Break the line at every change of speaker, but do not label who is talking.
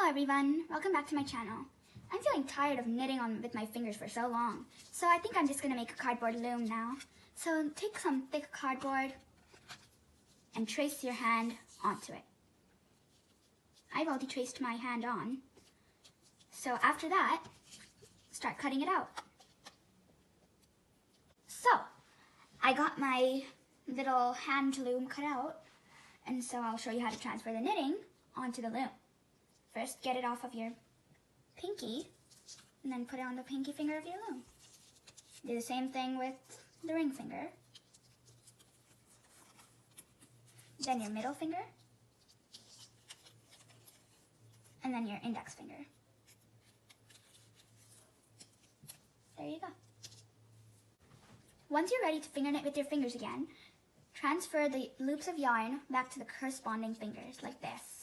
everyone, welcome back to my channel. I'm feeling tired of knitting with my fingers for so long, so I think I'm just going to make a cardboard loom now. So take some thick cardboard and trace your hand onto it. I've already traced my hand on, so after that, start cutting it out. So, I got my little hand loom cut out, and so I'll show you how to transfer the knitting onto the loom. First, get it off of your pinky, and then put it on the pinky finger of your loom. Do the same thing with the ring finger. Then your middle finger, and then your index finger. There you go. Once you're ready to finger knit with your fingers again, transfer the loops of yarn back to the corresponding fingers, like this.